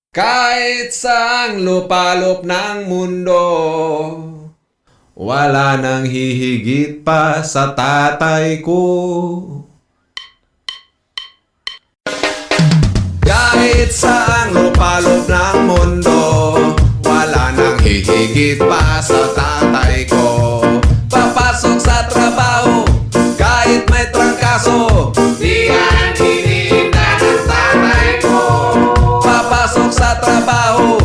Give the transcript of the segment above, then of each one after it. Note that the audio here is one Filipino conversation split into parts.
Kahit saang lupalop ng mundo, wala nang hihigit pa sa tatay ko. Kahit saang lupalop ng mundo, wala nang hihigit pa sa tatay ko. Papasok sa trabaho, kahit may trangkaso, di yan hinihinda ng tatay ko. Papasok sa trabaho,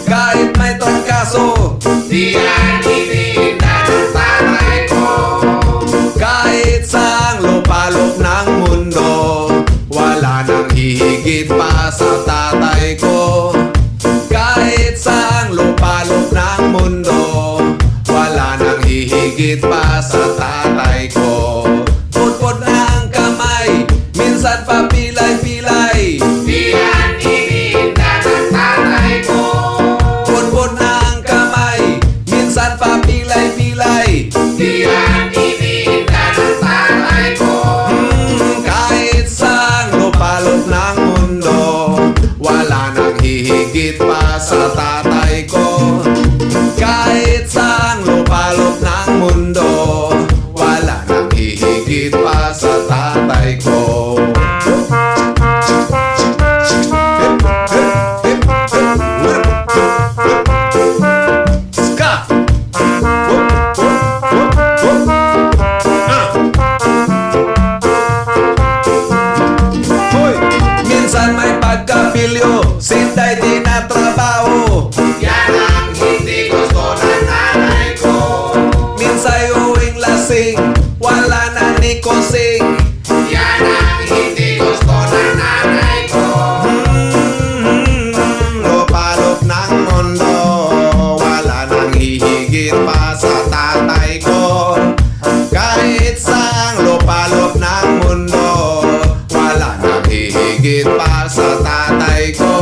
kahit may trangkaso, di yan hinihinda ng tatay ko. Kahit saang lupalop ng mundo, wala nang hihigit pa sa tatay ko. Kahit saang lupalop ng mundo, wala nang hihigit pa sa tatay ko. Pudpud na ang kamay, minsan pa pilay-pilay, di yan hinihinda ng tatay ko. Pudpud na ang kamay, minsan pa pilay-pilay, di yan hinihinda ng tatay ko. Kahit saang lupalop ng mundo, wala nang hihigit pa sa tatay ko. Kahit saang lupalop ng mundo, wala nang hihigit pa sa tatay ko. Ska! Hoy! Minsan may pagkapilyo, sinday di na trabaho, yan ang hindi gusto ng nanay ko. Minsay uwing lasing, wala na ni kosing, yan ang hindi gusto ng nanay ko. Lupalop ng mundo, wala nang hihigit pa sa tatay ko. Kahit saang lupalop ng mundo, wala nang hihigit pa sa tatay ko.